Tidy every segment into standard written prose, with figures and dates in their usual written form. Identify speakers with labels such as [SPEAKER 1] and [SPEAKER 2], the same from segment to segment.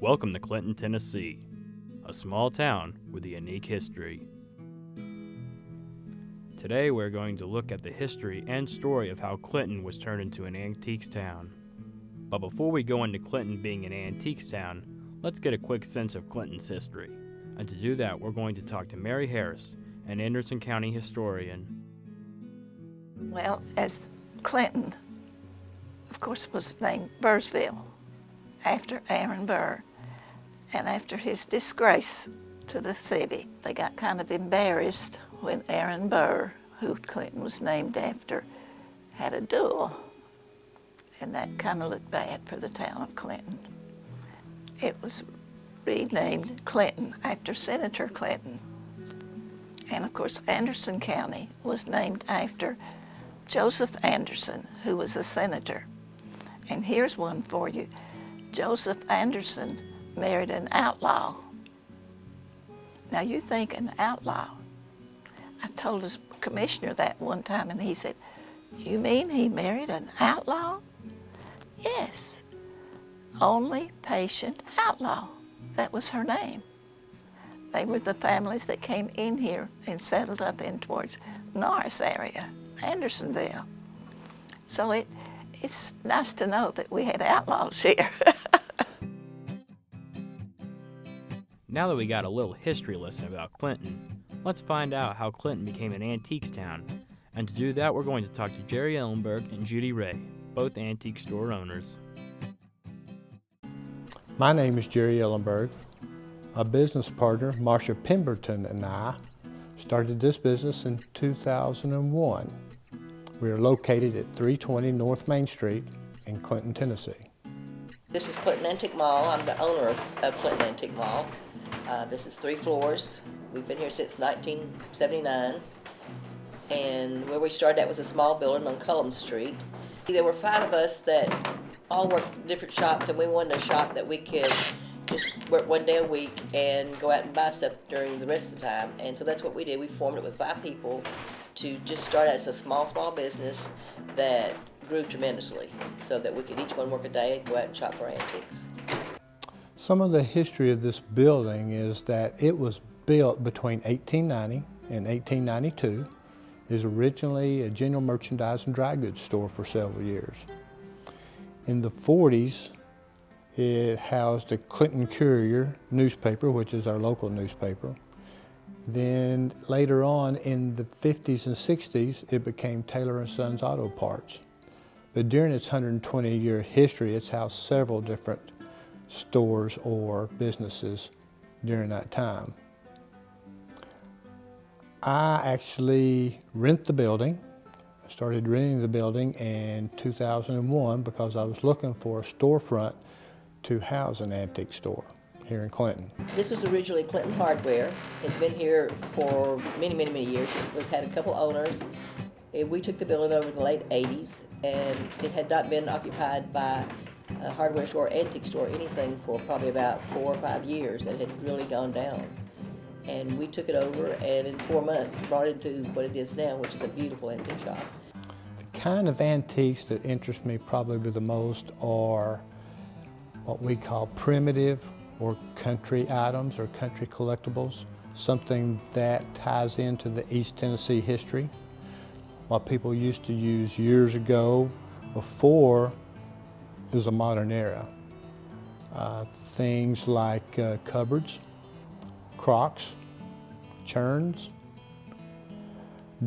[SPEAKER 1] Welcome to Clinton, Tennessee, a small town with a unique history. Today we're going to look at the history and story of how Clinton was turned into an antiques town. But before we go into Clinton being an antiques town, let's get a quick sense of Clinton's history. And to do that, we're going to talk to Mary Harris, an Anderson County historian.
[SPEAKER 2] Well, as Clinton, of course, was named Burrsville after Aaron Burr. And after his disgrace to the city, they got kind of embarrassed when Aaron Burr, who Clinton was named after, had a duel. And that kind of looked bad for the town of Clinton. It was renamed Clinton after Senator Clinton. And of course, Anderson County was named after Joseph Anderson, who was a senator. And here's one for you. Joseph Anderson married an outlaw. Now you think an outlaw. I told his commissioner that one time and he said, "You mean he married an outlaw?" Yes, Only Patient Outlaw. That was her name. They were the families that came in here and settled up in towards Norris area, Andersonville. So it's nice to know that we had outlaws here.
[SPEAKER 1] Now that we got a little history lesson about Clinton, let's find out how Clinton became an antiques town. And to do that, we're going to talk to Jerry Ellenberg and Judy Ray, both antique store owners.
[SPEAKER 3] My name is Jerry Ellenberg. My business partner, Marcia Pemberton, and I started this business in 2001. We are located at 320 North Main Street in Clinton, Tennessee.
[SPEAKER 4] This is Clinton Antique Mall. I'm the owner of Clinton Antique Mall. This is 3 floors. We've been here since 1979. And where we started at was a small building on Cullum Street. There were 5 of us that all worked in different shops, and we wanted a shop that we could just work one day a week and go out and buy stuff during the rest of the time. And so that's what we did. We formed it with 5 people to just start out as a small business that grew tremendously so that we could each one work a day and go out and shop for antiques.
[SPEAKER 3] Some of the history of this building is that it was built between 1890 and 1892. It was originally a general merchandise and dry goods store for several years. In the 40s, it housed the Clinton Courier newspaper, which is our local newspaper. Then later on in the 50s and 60s, it became Taylor & Sons Auto Parts. But during its 120-year history, it's housed several different stores or businesses during that time. I actually rent the building. I started renting the building in 2001 because I was looking for a storefront to house an antique store here in Clinton.
[SPEAKER 4] This was originally Clinton Hardware. It's been here for many years. We've had a couple owners. We took the building over in the late 80s, and it had not been occupied by a hardware store, antique store, anything for probably about 4 or 5 years. It had really gone down. And we took it over, and in 4 months brought it into what it is now, which is a beautiful antique shop.
[SPEAKER 3] The kind of antiques that interest me probably the most are what we call primitive or country items or country collectibles, something that ties into the East Tennessee history, what people used to use years ago before it was a modern era. Things like cupboards, crocks, churns,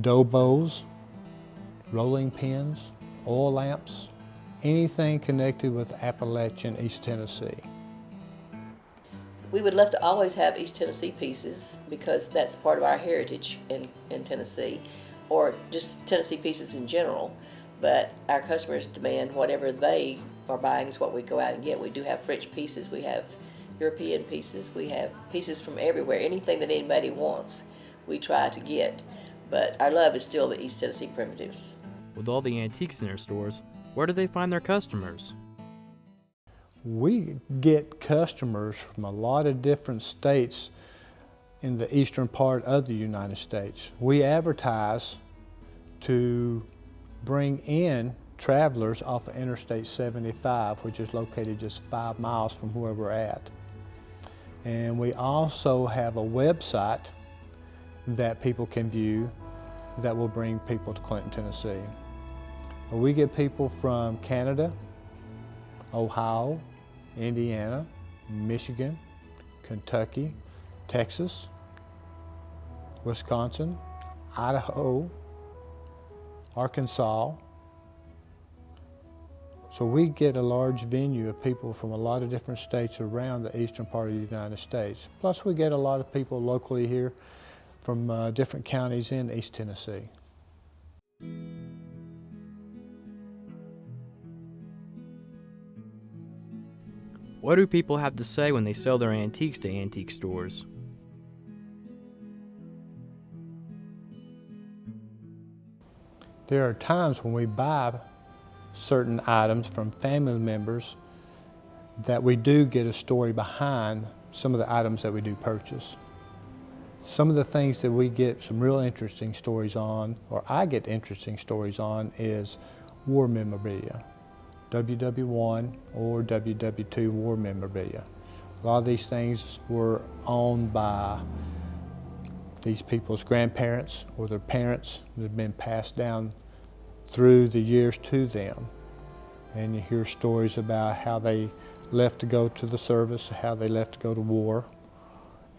[SPEAKER 3] dough bowls, rolling pins, oil lamps, anything connected with Appalachian East Tennessee.
[SPEAKER 4] We would love to always have East Tennessee pieces because that's part of our heritage in Tennessee, or just Tennessee pieces in general. But our customers demand whatever they are buying is what we go out and get. We do have French pieces, we have European pieces, we have pieces from everywhere. Anything that anybody wants, we try to get. But our love is still the East Tennessee primitives.
[SPEAKER 1] With all the antiques in their stores, where do they find their customers?
[SPEAKER 3] We get customers from a lot of different states in the eastern part of the United States. We advertise to bring in travelers off of Interstate 75, which is located just 5 miles from where we're at. And we also have a website that people can view that will bring people to Clinton, Tennessee. We get people from Canada, Ohio, Indiana, Michigan, Kentucky, Texas, Wisconsin, Idaho, Arkansas. So we get a large venue of people from a lot of different states around the eastern part of the United States. Plus we get a lot of people locally here from different counties in East Tennessee.
[SPEAKER 1] What do people have to say when they sell their antiques to antique stores?
[SPEAKER 3] There are times when we buy certain items from family members that we do get a story behind some of the items that we do purchase. Some of the things that we get some real interesting stories on, or I get interesting stories on, is war memorabilia, WW1 or WW2 war memorabilia. A lot of these things were owned by these people's grandparents or their parents that have been passed down through the years to them. And you hear stories about how they left to go to the service, how they left to go to war,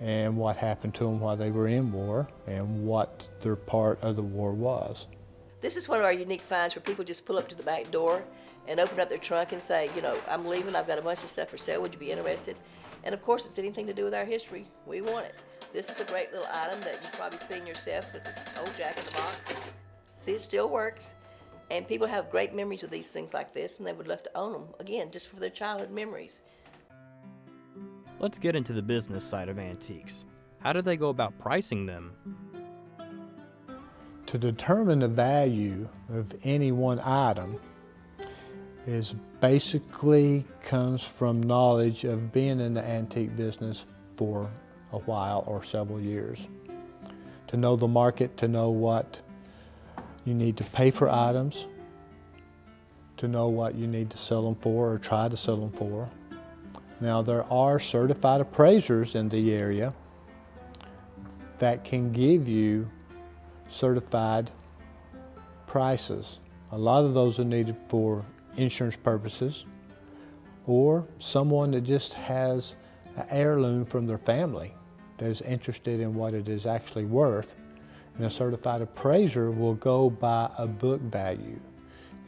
[SPEAKER 3] and what happened to them while they were in war, and what their part of the war was.
[SPEAKER 4] This is one of our unique finds where people just pull up to the back door and open up their trunk and say, you know, I'm leaving, I've got a bunch of stuff for sale, would you be interested? And of course, it's anything to do with our history. We want it. This is a great little item that you've probably seen yourself. It's an old Jack in the Box. See, it still works. And people have great memories of these things like this, and they would love to own them, again, just for their childhood memories.
[SPEAKER 1] Let's get into the business side of antiques. How do they go about pricing them?
[SPEAKER 3] To determine the value of any one item is basically comes from knowledge of being in the antique business for a while or several years. To know the market, to know what you need to pay for items, to know what you need to sell them for or try to sell them for. Now there are certified appraisers in the area that can give you certified prices. A lot of those are needed for insurance purposes, or someone that just has an heirloom from their family that is interested in what it is actually worth. And a certified appraiser will go by a book value.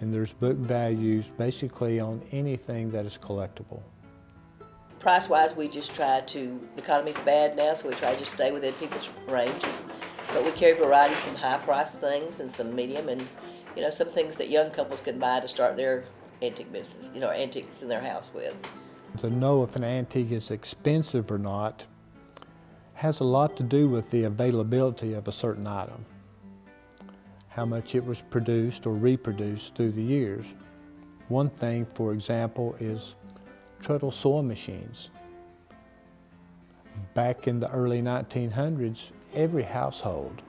[SPEAKER 3] And there's book values basically on anything that is collectible.
[SPEAKER 4] Price-wise, we just try to, the economy's bad now, so we try to just stay within people's ranges. But we carry variety, some high-priced things and some medium, and you know, some things that young couples can buy to start their antique business, you know, antiques in their house with.
[SPEAKER 3] To know if an antique is expensive or not has a lot to do with the availability of a certain item, how much it was produced or reproduced through the years. One thing, for example, is treadle sewing machines. Back in the early 1900s, every household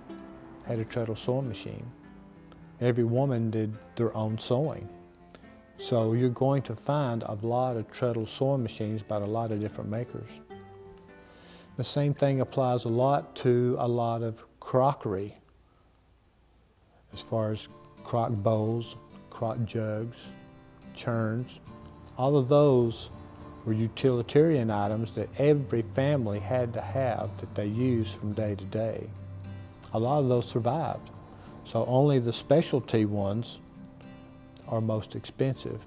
[SPEAKER 3] had a treadle sewing machine. Every woman did their own sewing. So you're going to find a lot of treadle sewing machines by a lot of different makers. The same thing applies a lot to a lot of crockery, as far as crock bowls, crock jugs, churns. All of those were utilitarian items that every family had to have that they used from day to day. A lot of those survived. So only the specialty ones are most expensive.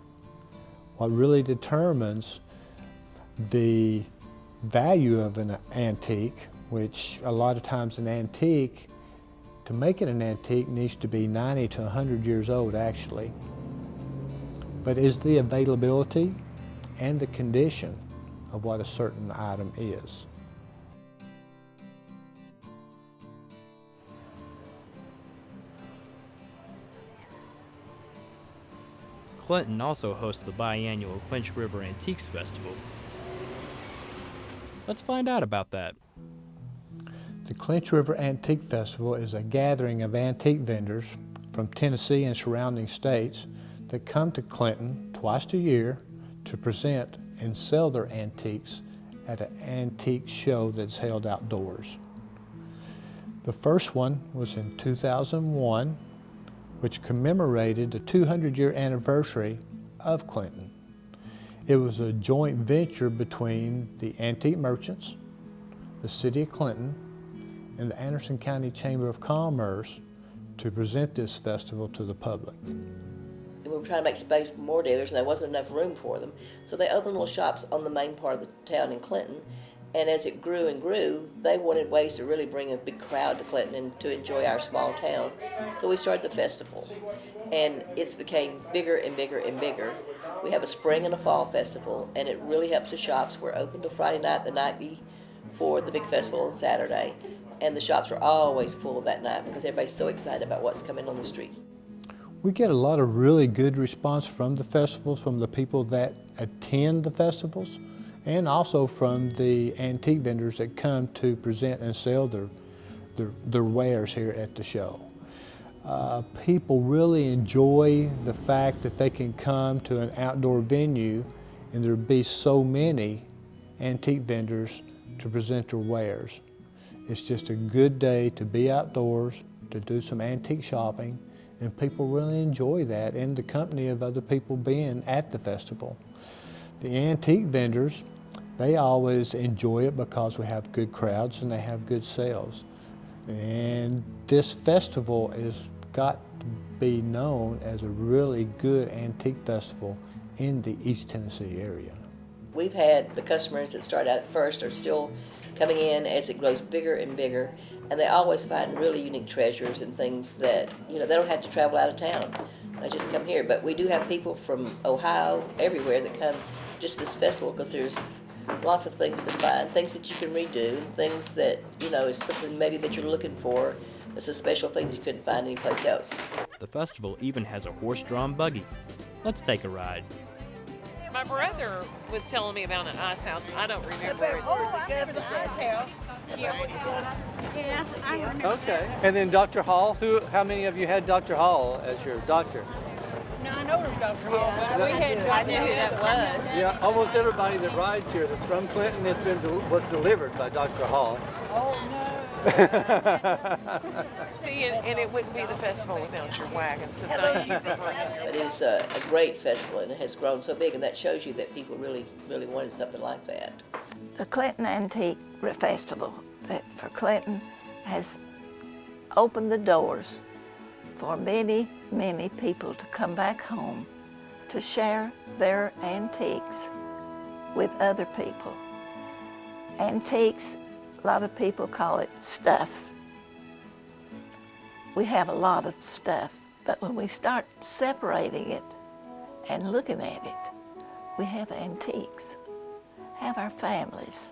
[SPEAKER 3] What really determines the value of an antique, which a lot of times an antique, to make it an antique needs to be 90 to 100 years old actually, but is the availability and the condition of what a certain item is.
[SPEAKER 1] Clinton also hosts the biannual Clinch River Antiques Festival. Let's find out about that.
[SPEAKER 3] The Clinch River Antique Festival is a gathering of antique vendors from Tennessee and surrounding states that come to Clinton twice a year to present and sell their antiques at an antique show that's held outdoors. The first one was in 2001, which commemorated the 200-year anniversary of Clinton. It was a joint venture between the Antique Merchants, the City of Clinton, and the Anderson County Chamber of Commerce to present this festival to the public.
[SPEAKER 4] We were trying to make space for more dealers, and there wasn't enough room for them. So they opened little shops on the main part of the town in Clinton. And as it grew and grew, they wanted ways to really bring a big crowd to Clinton and to enjoy our small town. So we started the festival. And it's became bigger and bigger and bigger. We have a spring and a fall festival, and it really helps the shops. We're open till Friday night, the night before the big festival on Saturday. And the shops are always full that night because everybody's so excited about what's coming on the streets.
[SPEAKER 3] We get a lot of really good response from the festivals, from the people that attend the festivals, and also from the antique vendors that come to present and sell their wares here at the show. People really enjoy the fact that they can come to an outdoor venue and there be so many antique vendors to present their wares. It's just a good day to be outdoors, to do some antique shopping, and people really enjoy that in the company of other people being at the festival. The antique vendors, they always enjoy it because we have good crowds and they have good sales. And this festival has got to be known as a really good antique festival in the East Tennessee area.
[SPEAKER 4] We've had the customers that start out at first are still coming in as it grows bigger and bigger, and they always find really unique treasures and things that, you know, they don't have to travel out of town. They just come here. But we do have people from Ohio, everywhere, that come just this festival because there's lots of things to find, things that you can redo, things that, you know, is something maybe that you're looking for. It's a special thing that you couldn't find anyplace else.
[SPEAKER 1] The festival even has a horse-drawn buggy. Let's take a ride.
[SPEAKER 5] My brother was telling me about an ice house. I don't remember it.
[SPEAKER 6] I remember the ice house.
[SPEAKER 7] Yeah, I remember.
[SPEAKER 6] Okay. And then Dr. Hall, how many of you had Dr. Hall as your doctor?
[SPEAKER 7] No, I know it was Dr. Hall, but we had Dr.
[SPEAKER 5] I knew who that was.
[SPEAKER 6] Yeah, almost everybody that rides here that's from Clinton was delivered by Dr. Hall.
[SPEAKER 7] Oh, no.
[SPEAKER 5] See, and it wouldn't be the festival without your wagon, so thank you for bringing it.
[SPEAKER 4] It is a great festival, and it has grown so big, and that shows you that people really, really wanted something like that.
[SPEAKER 2] The Clinton Antique Festival that for Clinton has opened the doors for many, many people to come back home to share their antiques with other people. Antiques, a lot of people call it stuff. We have a lot of stuff, but when we start separating it and looking at it, we have antiques, have our families.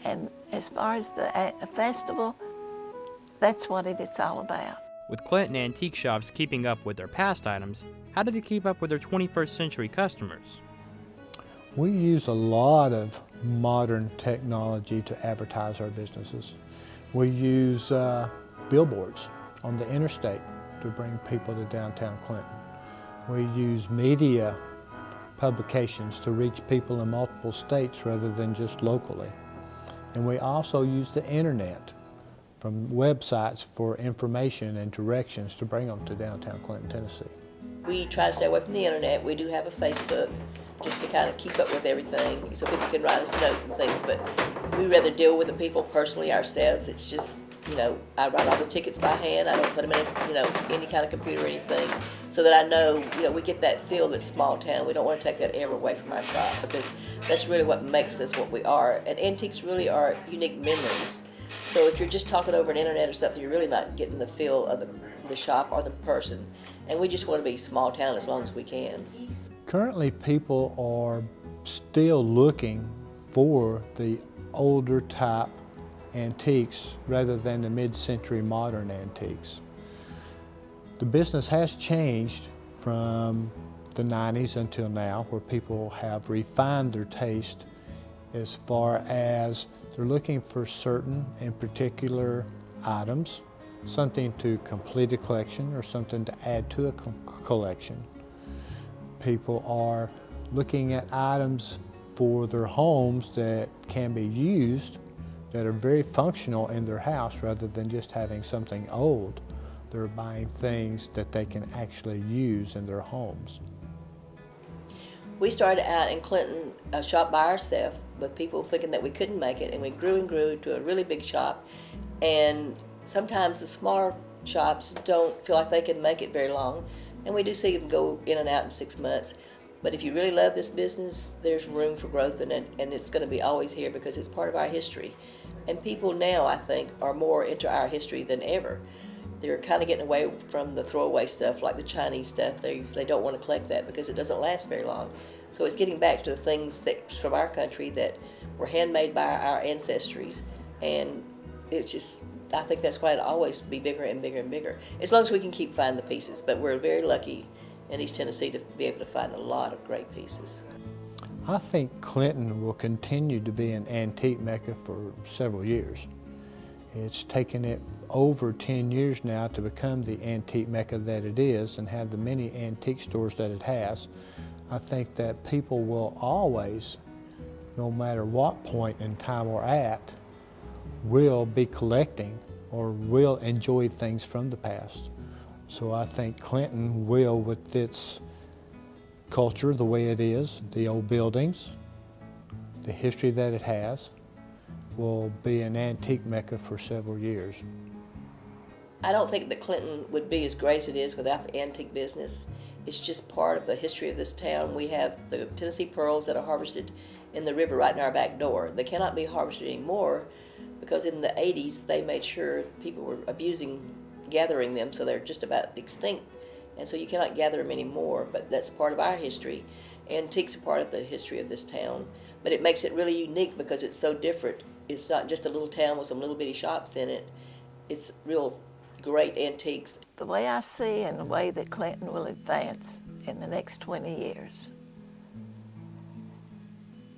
[SPEAKER 2] And as far as the festival, that's what it's all about.
[SPEAKER 1] With Clinton antique shops keeping up with their past items, how do they keep up with their 21st century customers?
[SPEAKER 3] We use a lot of modern technology to advertise our businesses. We use billboards on the interstate to bring people to downtown Clinton. We use media publications to reach people in multiple states rather than just locally. And we also use the internet from websites for information and directions to bring them to downtown Clinton, Tennessee.
[SPEAKER 4] We try to stay away from the internet. We do have a Facebook just to kind of keep up with everything so people can write us notes and things, but we rather deal with the people personally ourselves. It's just, you know, I write all the tickets by hand. I don't put them in, any kind of computer or anything, so that I know, we get that feel that's small town. We don't want to take that air away from our shop because that's really what makes us what we are. And antiques really are unique memories. So if you're just talking over an internet or something, you're really not getting the feel of the shop or the person. And we just want to be small town as long as we can.
[SPEAKER 3] Currently, people are still looking for the older type antiques rather than the mid-century modern antiques. The business has changed from the 90s until now, where people have refined their taste as far as they're looking for certain and particular items, something to complete a collection or something to add to a collection. People are looking at items for their homes that can be used, that are very functional in their house rather than just having something old. They're buying things that they can actually use in their homes.
[SPEAKER 4] We started out in Clinton, a shop by ourselves, with people thinking that we couldn't make it, and we grew and grew to a really big shop. And sometimes the smaller shops don't feel like they can make it very long, and we do see them go in and out in 6 months. But if you really love this business, there's room for growth in it, and it's going to be always here because it's part of our history. And people now, I think, are more into our history than ever. They're kind of getting away from the throwaway stuff, like the Chinese stuff. They don't want to collect that because it doesn't last very long. So it's getting back to the things that from our country that were handmade by our ancestries, and it's just, I think that's why it'll always be bigger and bigger and bigger, as long as we can keep finding the pieces. But we're very lucky in East Tennessee to be able to find a lot of great pieces.
[SPEAKER 3] I think Clinton will continue to be an antique mecca for several years. It's taken it over 10 years now to become the antique mecca that it is and have the many antique stores that it has. I think that people will always, no matter what point in time we're at, will be collecting or will enjoy things from the past. So I think Clinton will, with its culture the way it is, the old buildings, the history that it has, will be an antique mecca for several years.
[SPEAKER 4] I don't think that Clinton would be as great as it is without the antique business. It's just part of the history of this town. We have the Tennessee pearls that are harvested in the river right in our back door. They cannot be harvested anymore because in the 80s they made sure people were gathering them, so they're just about extinct. And so you cannot gather them anymore, but that's part of our history. Antiques are part of the history of this town, but it makes it really unique because it's so different. It's not just a little town with some little bitty shops in it. It's real great antiques.
[SPEAKER 2] The way I see and the way that Clinton will advance in the next 20 years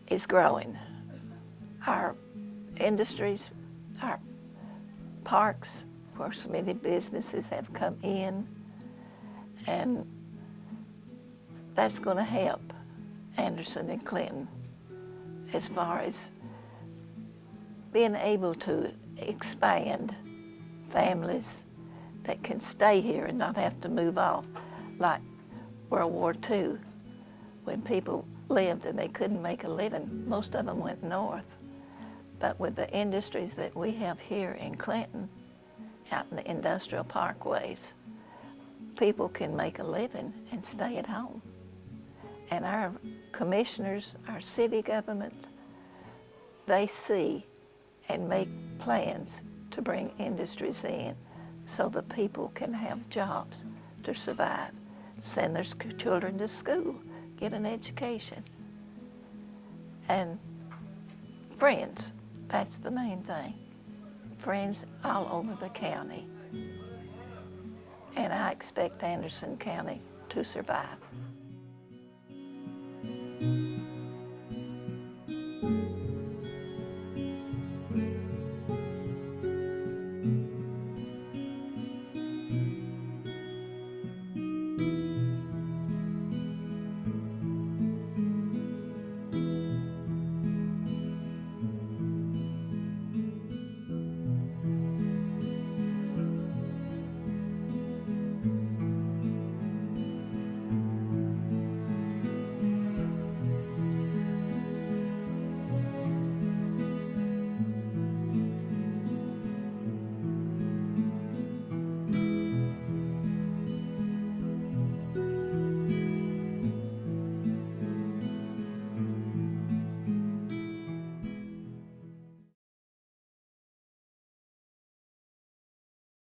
[SPEAKER 2] is growing. Our industries, our parks, where so many businesses have come in, and that's going to help Anderson and Clinton as far as being able to expand families that can stay here and not have to move off, like World War II, when people lived and they couldn't make a living. Most of them went north. But with the industries that we have here in Clinton, out in the industrial parkways, people can make a living and stay at home. And our commissioners, our city government, they see and make plans to bring industries in so the people can have jobs to survive, send their children to school, get an education. And friends, that's the main thing. Friends all over the county. And I expect Anderson County to survive.